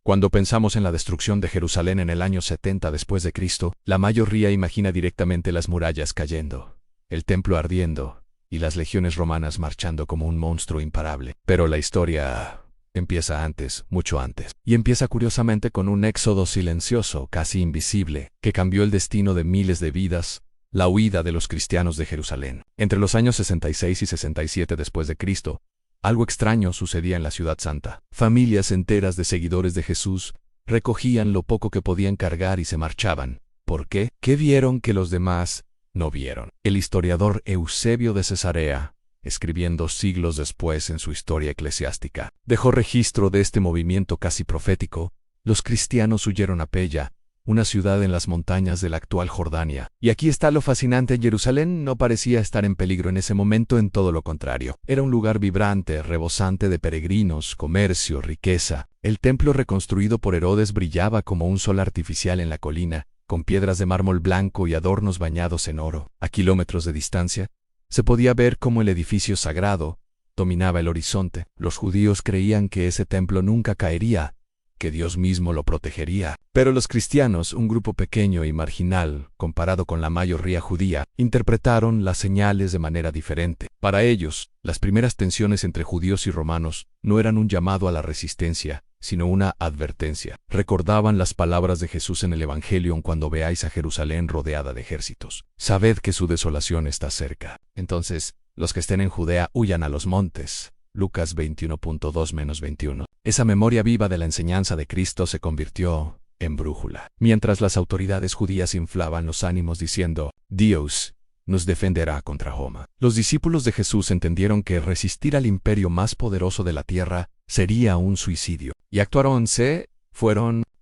Cuando pensamos en la destrucción de Jerusalén en el año 70 después de Cristo, la mayoría imagina directamente las murallas cayendo, el templo ardiendo y las legiones romanas marchando como un monstruo imparable. Pero la historia empieza antes, mucho antes. Y empieza curiosamente con un éxodo silencioso, casi invisible, que cambió el destino de miles de vidas, la huida de los cristianos de Jerusalén. Entre los años 66 y 67 después de Cristo, algo extraño sucedía en la Ciudad Santa. Familias enteras de seguidores de Jesús recogían lo poco que podían cargar y se marchaban. ¿Por qué? ¿Qué vieron que los demás no vieron? El historiador Eusebio de Cesarea, escribiendo siglos después en su Historia Eclesiástica, dejó registro de este movimiento casi profético. Los cristianos huyeron a Pella, una ciudad en las montañas de la actual Jordania. Y aquí está lo fascinante: Jerusalén no parecía estar en peligro en ese momento, en todo lo contrario. Era un lugar vibrante, rebosante de peregrinos, comercio, riqueza. El templo reconstruido por Herodes brillaba como un sol artificial en la colina, con piedras de mármol blanco y adornos bañados en oro. A kilómetros de distancia, se podía ver cómo el edificio sagrado dominaba el horizonte. Los judíos creían que ese templo nunca caería, que Dios mismo lo protegería. Pero los cristianos, un grupo pequeño y marginal, comparado con la mayoría judía, interpretaron las señales de manera diferente. Para ellos, las primeras tensiones entre judíos y romanos no eran un llamado a la resistencia, sino una advertencia. Recordaban las palabras de Jesús en el Evangelio: cuando veáis a Jerusalén rodeada de ejércitos, sabed que su desolación está cerca. Entonces, los que estén en Judea huyan a los montes. Lucas 21.2-21. Esa memoria viva de la enseñanza de Cristo se convirtió en brújula. Mientras las autoridades judías inflaban los ánimos diciendo: Dios nos defenderá contra Roma, los discípulos de Jesús entendieron que resistir al imperio más poderoso de la tierra sería un suicidio. Y actuaron.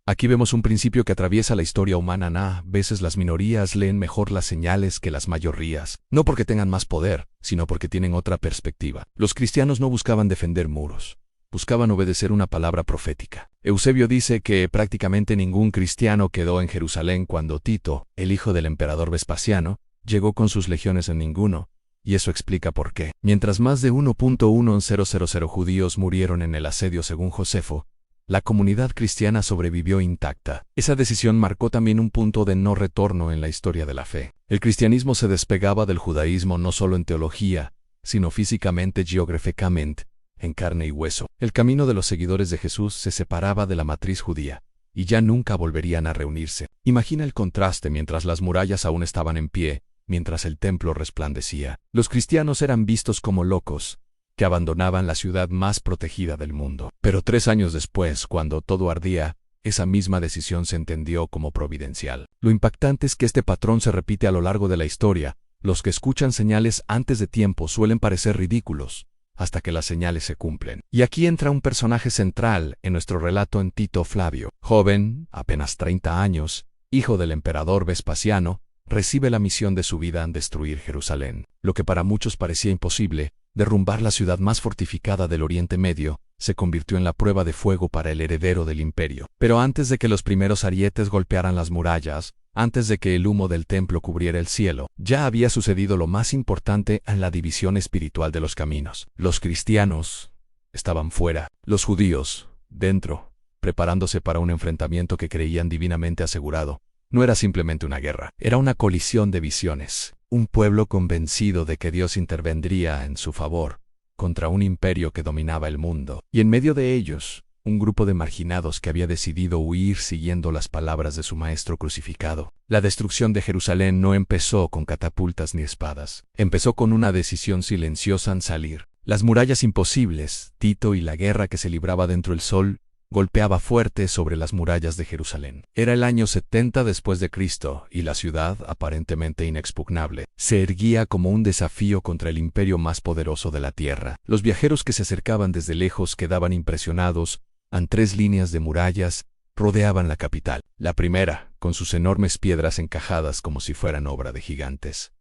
Aquí vemos un principio que atraviesa la historia humana. A veces las minorías leen mejor las señales que las mayorías, no porque tengan más poder, sino porque tienen otra perspectiva. Los cristianos no buscaban defender muros, buscaban obedecer una palabra profética. Eusebio dice que prácticamente ningún cristiano quedó en Jerusalén cuando Tito, el hijo del emperador Vespasiano, llegó con sus legiones en ninguno, y eso explica por qué. Mientras más de 1.1000 judíos murieron en el asedio según Josefo, la comunidad cristiana sobrevivió intacta. Esa decisión marcó también un punto de no retorno en la historia de la fe. El cristianismo se despegaba del judaísmo no solo en teología, sino físicamente, geográficamente, en carne y hueso. El camino de los seguidores de Jesús se separaba de la matriz judía, y ya nunca volverían a reunirse. Imagina el contraste: mientras las murallas aún estaban en pie, mientras el templo resplandecía, los cristianos eran vistos como locos, que abandonaban la ciudad más protegida del mundo. Pero 3 años después, cuando todo ardía, esa misma decisión se entendió como providencial. Lo impactante es que este patrón se repite a lo largo de la historia. Los que escuchan señales antes de tiempo suelen parecer ridículos, hasta que las señales se cumplen. Y aquí entra un personaje central en nuestro relato: en Tito Flavio. Joven, apenas 30 años, hijo del emperador Vespasiano, recibe la misión de su vida en destruir Jerusalén. Lo que para muchos parecía imposible, derrumbar la ciudad más fortificada del Oriente Medio, se convirtió en la prueba de fuego para el heredero del imperio. Pero antes de que los primeros arietes golpearan las murallas, antes de que el humo del templo cubriera el cielo, ya había sucedido lo más importante en la división espiritual de los caminos. Los cristianos estaban fuera, los judíos dentro, preparándose para un enfrentamiento que creían divinamente asegurado. No era simplemente una guerra, era una colisión de visiones. Un pueblo convencido de que Dios intervendría en su favor, contra un imperio que dominaba el mundo. Y en medio de ellos, un grupo de marginados que había decidido huir siguiendo las palabras de su maestro crucificado. La destrucción de Jerusalén no empezó con catapultas ni espadas. Empezó con una decisión silenciosa en salir. Las murallas imposibles, Tito y la guerra que se libraba dentro del sol, golpeaba fuerte sobre las murallas de Jerusalén. Era el año 70 después de Cristo, y la ciudad, aparentemente inexpugnable, se erguía como un desafío contra el imperio más poderoso de la tierra. Los viajeros que se acercaban desde lejos quedaban impresionados. 3 líneas de murallas rodeaban la capital. La primera, con sus enormes piedras encajadas como si fueran obra de gigantes.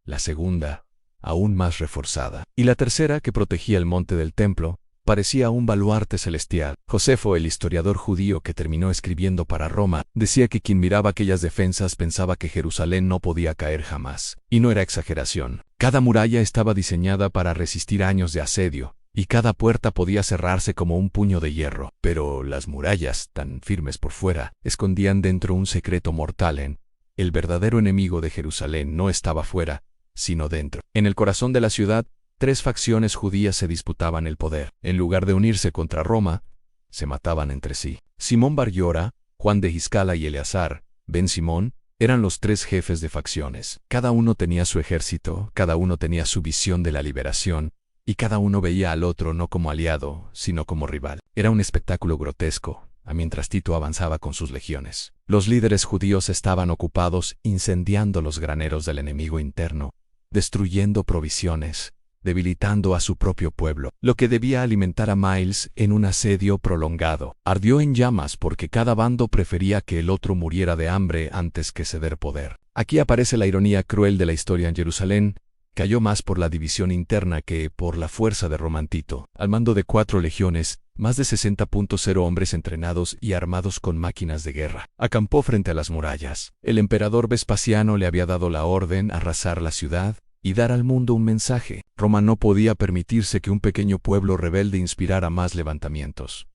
La segunda, aún más reforzada. Y la tercera, que protegía el monte del templo, parecía un baluarte celestial. Josefo, el historiador judío que terminó escribiendo para Roma, decía que quien miraba aquellas defensas pensaba que Jerusalén no podía caer jamás. Y no era exageración. Cada muralla estaba diseñada para resistir años de asedio, y cada puerta podía cerrarse como un puño de hierro. Pero las murallas, tan firmes por fuera, escondían dentro un secreto mortal. El verdadero enemigo de Jerusalén no estaba fuera, sino dentro. En el corazón de la ciudad, 3 facciones judías se disputaban el poder. En lugar de unirse contra Roma, se mataban entre sí. Simón Bar Yora, Juan de Giscala y Eleazar, Ben Simón, eran los 3 jefes de facciones. Cada uno tenía su ejército, cada uno tenía su visión de la liberación, y cada uno veía al otro no como aliado, sino como rival. Era un espectáculo grotesco, mientras Tito avanzaba con sus legiones. Los líderes judíos estaban ocupados incendiando los graneros del enemigo interno, destruyendo provisiones, debilitando a su propio pueblo, lo que debía alimentar a Miles en un asedio prolongado. Ardió en llamas porque cada bando prefería que el otro muriera de hambre antes que ceder poder. Aquí aparece la ironía cruel de la historia en Jerusalén. Cayó más por la división interna que por la fuerza de Roma. Tito, al mando de 4 legiones, más de 60.0 hombres entrenados y armados con máquinas de guerra, acampó frente a las murallas. El emperador Vespasiano le había dado la orden a arrasar la ciudad y dar al mundo un mensaje. Roma no podía permitirse que un pequeño pueblo rebelde inspirara más levantamientos.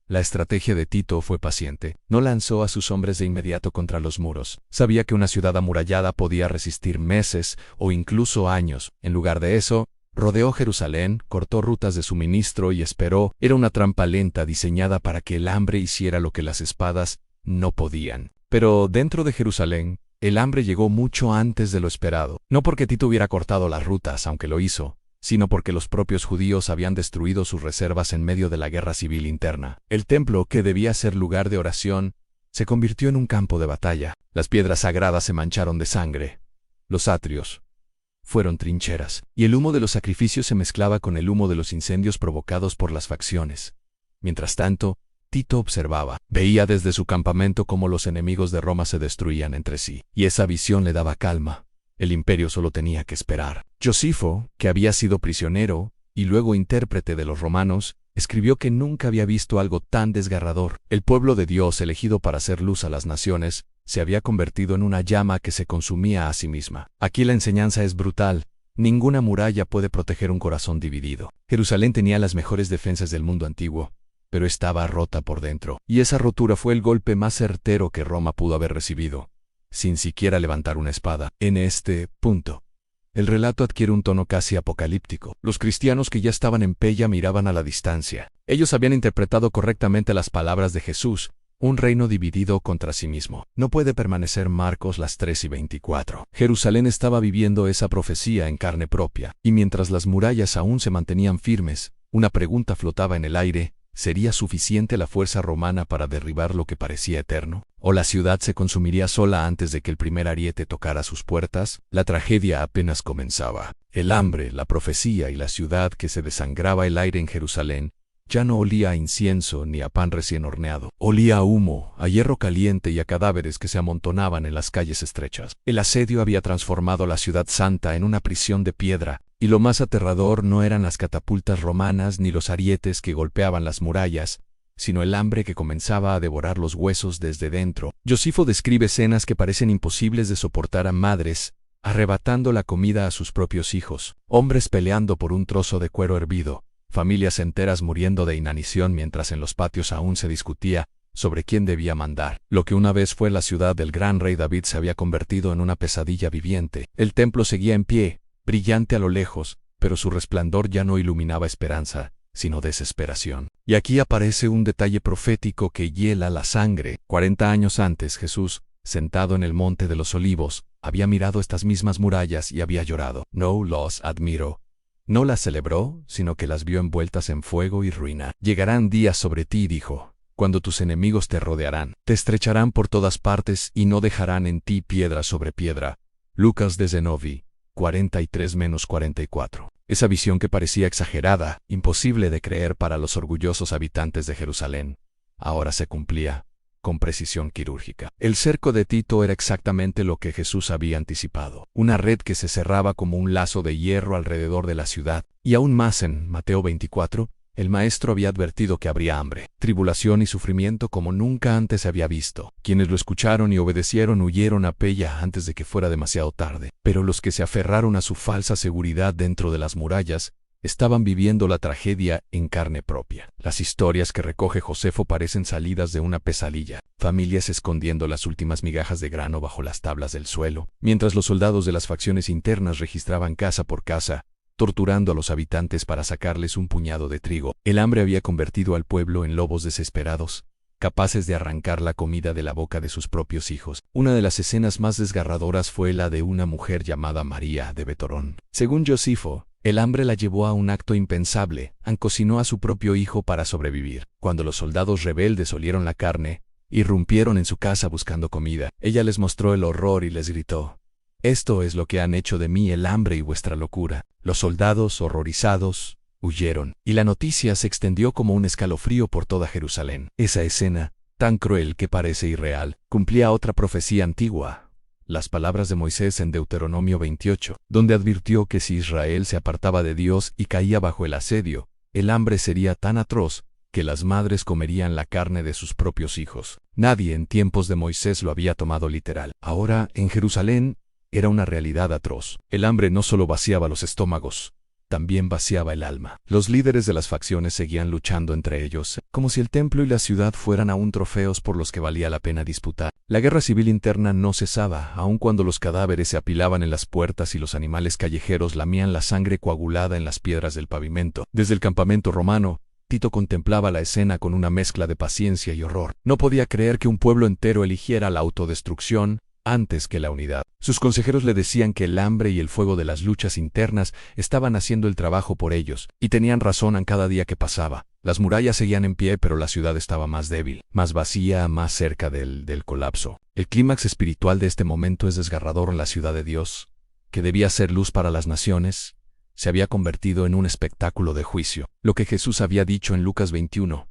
La estrategia de Tito fue paciente. No lanzó a sus hombres de inmediato contra los muros. Sabía que una ciudad amurallada podía resistir meses o incluso años. En lugar de eso, rodeó Jerusalén, cortó rutas de suministro y esperó. Era una trampa lenta diseñada para que el hambre hiciera lo que las espadas no podían. Pero dentro de Jerusalén, el hambre llegó mucho antes de lo esperado. No porque Tito hubiera cortado las rutas, aunque lo hizo, sino porque los propios judíos habían destruido sus reservas en medio de la guerra civil interna. El templo, que debía ser lugar de oración, se convirtió en un campo de batalla. Las piedras sagradas se mancharon de sangre. Los atrios fueron trincheras, y el humo de los sacrificios se mezclaba con el humo de los incendios provocados por las facciones. Mientras tanto, Tito observaba. Veía desde su campamento cómo los enemigos de Roma se destruían entre sí, y esa visión le daba calma. El imperio solo tenía que esperar. Josifo, que había sido prisionero y luego intérprete de los romanos, escribió que nunca había visto algo tan desgarrador. El pueblo de Dios, elegido para hacer luz a las naciones, se había convertido en una llama que se consumía a sí misma. Aquí la enseñanza es brutal. Ninguna muralla puede proteger un corazón dividido. Jerusalén tenía las mejores defensas del mundo antiguo, pero estaba rota por dentro. Y esa rotura fue el golpe más certero que Roma pudo haber recibido, sin siquiera levantar una espada. En este punto, el relato adquiere un tono casi apocalíptico. Los cristianos que ya estaban en Pella miraban a la distancia. Ellos habían interpretado correctamente las palabras de Jesús: un reino dividido contra sí mismo no puede permanecer. Marcos 3:24. Jerusalén estaba viviendo esa profecía en carne propia, y mientras las murallas aún se mantenían firmes, una pregunta flotaba en el aire: ¿sería suficiente la fuerza romana para derribar lo que parecía eterno? ¿O la ciudad se consumiría sola antes de que el primer ariete tocara sus puertas? La tragedia apenas comenzaba. El hambre, la profecía y la ciudad que se desangraba. El aire en Jerusalén ya no olía a incienso ni a pan recién horneado. Olía a humo, a hierro caliente y a cadáveres que se amontonaban en las calles estrechas. El asedio había transformado la ciudad santa en una prisión de piedra, y lo más aterrador no eran las catapultas romanas ni los arietes que golpeaban las murallas, sino el hambre que comenzaba a devorar los huesos desde dentro. Josifo describe escenas que parecen imposibles de soportar: a madres arrebatando la comida a sus propios hijos, hombres peleando por un trozo de cuero hervido, familias enteras muriendo de inanición mientras en los patios aún se discutía sobre quién debía mandar. Lo que una vez fue la ciudad del gran rey David se había convertido en una pesadilla viviente. El templo seguía en pie, brillante a lo lejos, pero su resplandor ya no iluminaba esperanza, sino desesperación. Y aquí aparece un detalle profético que hiela la sangre. 40 años antes, Jesús, sentado en el monte de los Olivos, había mirado estas mismas murallas y había llorado. No los admiró, no las celebró, sino que las vio envueltas en fuego y ruina. Llegarán días sobre ti, dijo, cuando tus enemigos te rodearán, te estrecharán por todas partes y no dejarán en ti piedra sobre piedra. Lucas de Zenobi 43-44. Esa visión que parecía exagerada, imposible de creer para los orgullosos habitantes de Jerusalén, ahora se cumplía con precisión quirúrgica. El cerco de Tito era exactamente lo que Jesús había anticipado, una red que se cerraba como un lazo de hierro alrededor de la ciudad. Y aún más en Mateo 24, el maestro había advertido que habría hambre, tribulación y sufrimiento como nunca antes se había visto. Quienes lo escucharon y obedecieron huyeron a Pella antes de que fuera demasiado tarde. Pero los que se aferraron a su falsa seguridad dentro de las murallas estaban viviendo la tragedia en carne propia. Las historias que recoge Josefo parecen salidas de una pesadilla. Familias escondiendo las últimas migajas de grano bajo las tablas del suelo, mientras los soldados de las facciones internas registraban casa por casa, torturando a los habitantes para sacarles un puñado de trigo. El hambre había convertido al pueblo en lobos desesperados, capaces de arrancar la comida de la boca de sus propios hijos. Una de las escenas más desgarradoras fue la de una mujer llamada María de Betorón. Según Josefo, el hambre la llevó a un acto impensable: cocinó a su propio hijo para sobrevivir. Cuando los soldados rebeldes olieron la carne, irrumpieron en su casa buscando comida. Ella les mostró el horror y les gritó: «Esto es lo que han hecho de mí el hambre y vuestra locura». Los soldados, horrorizados, huyeron, y la noticia se extendió como un escalofrío por toda Jerusalén. Esa escena, tan cruel que parece irreal, cumplía otra profecía antigua: las palabras de Moisés en Deuteronomio 28, donde advirtió que si Israel se apartaba de Dios y caía bajo el asedio, el hambre sería tan atroz que las madres comerían la carne de sus propios hijos. Nadie en tiempos de Moisés lo había tomado literal. Ahora, en Jerusalén, era una realidad atroz. El hambre no solo vaciaba los estómagos, también vaciaba el alma. Los líderes de las facciones seguían luchando entre ellos, como si el templo y la ciudad fueran aún trofeos por los que valía la pena disputar. La guerra civil interna no cesaba, aun cuando los cadáveres se apilaban en las puertas y los animales callejeros lamían la sangre coagulada en las piedras del pavimento. Desde el campamento romano, Tito contemplaba la escena con una mezcla de paciencia y horror. No podía creer que un pueblo entero eligiera la autodestrucción antes que la unidad. Sus consejeros le decían que el hambre y el fuego de las luchas internas estaban haciendo el trabajo por ellos, y tenían razón en cada día que pasaba. Las murallas seguían en pie, pero la ciudad estaba más débil, más vacía, más cerca del colapso. El clímax espiritual de este momento es desgarrador. La ciudad de Dios, que debía ser luz para las naciones, se había convertido en un espectáculo de juicio. Lo que Jesús había dicho en Lucas 21: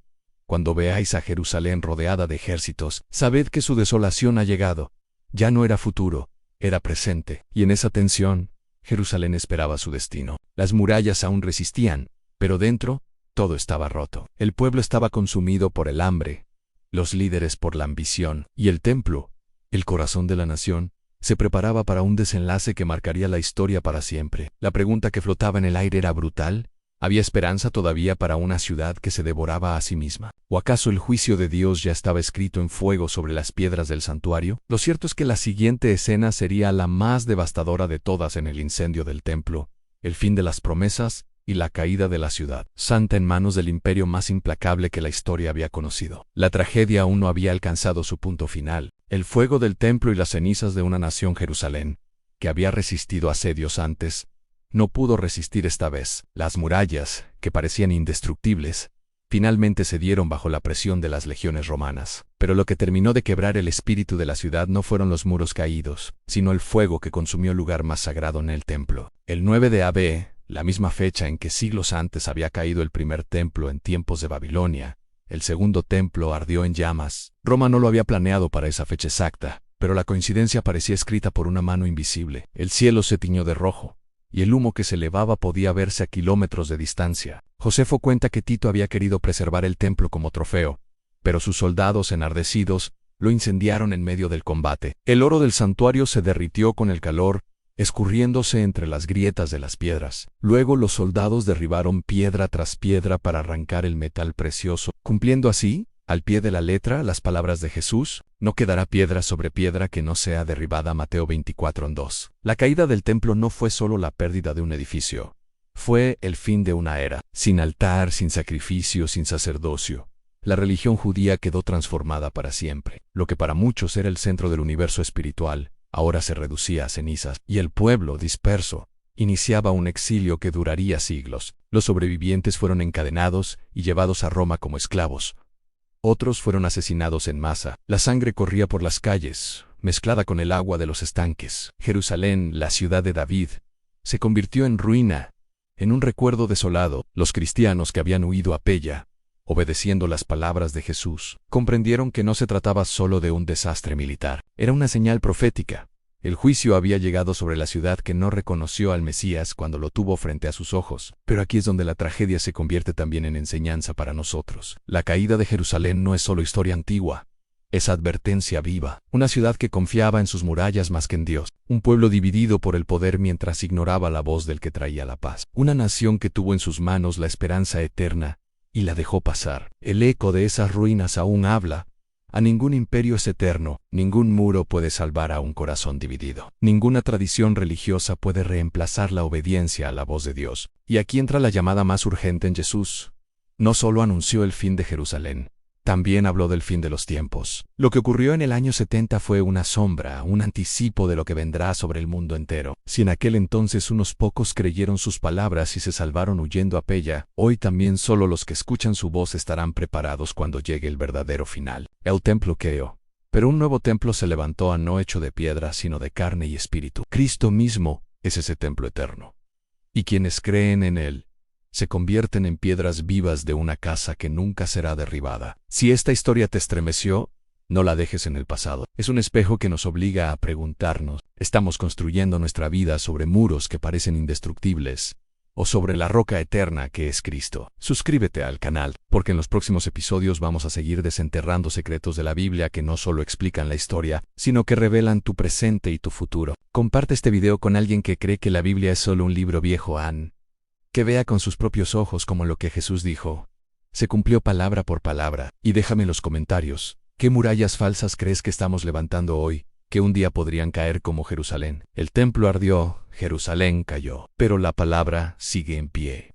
«Cuando veáis a Jerusalén rodeada de ejércitos, sabed que su desolación ha llegado». Ya no era futuro, era presente, y en esa tensión, Jerusalén esperaba su destino. Las murallas aún resistían, pero dentro, todo estaba roto. El pueblo estaba consumido por el hambre, los líderes por la ambición, y el templo, el corazón de la nación, se preparaba para un desenlace que marcaría la historia para siempre. La pregunta que flotaba en el aire era brutal: ¿había esperanza todavía para una ciudad que se devoraba a sí misma? ¿O acaso el juicio de Dios ya estaba escrito en fuego sobre las piedras del santuario? Lo cierto es que la siguiente escena sería la más devastadora de todas: en el incendio del templo, el fin de las promesas y la caída de la ciudad santa en manos del imperio más implacable que la historia había conocido. La tragedia aún no había alcanzado su punto final. El fuego del templo y las cenizas de una nación, Jerusalén, que había resistido asedios antes, no pudo resistir esta vez. Las murallas, que parecían indestructibles, finalmente cedieron bajo la presión de las legiones romanas. Pero lo que terminó de quebrar el espíritu de la ciudad no fueron los muros caídos, sino el fuego que consumió el lugar más sagrado en el templo. El 9 de AB, la misma fecha en que siglos antes había caído el primer templo en tiempos de Babilonia, el segundo templo ardió en llamas. Roma no lo había planeado para esa fecha exacta, pero la coincidencia parecía escrita por una mano invisible. El cielo se tiñó de rojo, y el humo que se elevaba podía verse a kilómetros de distancia. Josefo cuenta que Tito había querido preservar el templo como trofeo, pero sus soldados, enardecidos, lo incendiaron en medio del combate. El oro del santuario se derritió con el calor, escurriéndose entre las grietas de las piedras. Luego los soldados derribaron piedra tras piedra para arrancar el metal precioso, cumpliendo así, al pie de la letra, las palabras de Jesús: «No quedará piedra sobre piedra que no sea derribada». Mateo 24:2. La caída del templo no fue solo la pérdida de un edificio. Fue el fin de una era. Sin altar, sin sacrificio, sin sacerdocio, la religión judía quedó transformada para siempre. Lo que para muchos era el centro del universo espiritual, ahora se reducía a cenizas, y el pueblo, disperso, iniciaba un exilio que duraría siglos. Los sobrevivientes fueron encadenados y llevados a Roma como esclavos. Otros fueron asesinados en masa. La sangre corría por las calles, mezclada con el agua de los estanques. Jerusalén, la ciudad de David, se convirtió en ruina, en un recuerdo desolado. Los cristianos que habían huido a Pella, obedeciendo las palabras de Jesús, comprendieron que no se trataba solo de un desastre militar. Era una señal profética. El juicio había llegado sobre la ciudad que no reconoció al Mesías cuando lo tuvo frente a sus ojos. Pero aquí es donde la tragedia se convierte también en enseñanza para nosotros. La caída de Jerusalén no es solo historia antigua, es advertencia viva. Una ciudad que confiaba en sus murallas más que en Dios. Un pueblo dividido por el poder mientras ignoraba la voz del que traía la paz. Una nación que tuvo en sus manos la esperanza eterna y la dejó pasar. El eco de esas ruinas aún habla. A ningún imperio es eterno, ningún muro puede salvar a un corazón dividido. Ninguna tradición religiosa puede reemplazar la obediencia a la voz de Dios. Y aquí entra la llamada más urgente en Jesús. No solo anunció el fin de Jerusalén, también habló del fin de los tiempos. Lo que ocurrió en el año 70 fue una sombra, un anticipo de lo que vendrá sobre el mundo entero. Si en aquel entonces unos pocos creyeron sus palabras y se salvaron huyendo a Pella, hoy también solo los que escuchan su voz estarán preparados cuando llegue el verdadero final. El templo quedó, pero un nuevo templo se levantó, no hecho de piedra, sino de carne y espíritu. Cristo mismo es ese templo eterno. Y quienes creen en él se convierten en piedras vivas de una casa que nunca será derribada. Si esta historia te estremeció, no la dejes en el pasado. Es un espejo que nos obliga a preguntarnos, ¿estamos construyendo nuestra vida sobre muros que parecen indestructibles o sobre la roca eterna que es Cristo? Suscríbete al canal, porque en los próximos episodios vamos a seguir desenterrando secretos de la Biblia que no solo explican la historia, sino que revelan tu presente y tu futuro. Comparte este video con alguien que cree que la Biblia es solo un libro viejo, que vea con sus propios ojos como lo que Jesús dijo se cumplió palabra por palabra. Y déjame en los comentarios, ¿qué murallas falsas crees que estamos levantando hoy, que un día podrían caer como Jerusalén? El templo ardió, Jerusalén cayó, pero la palabra sigue en pie.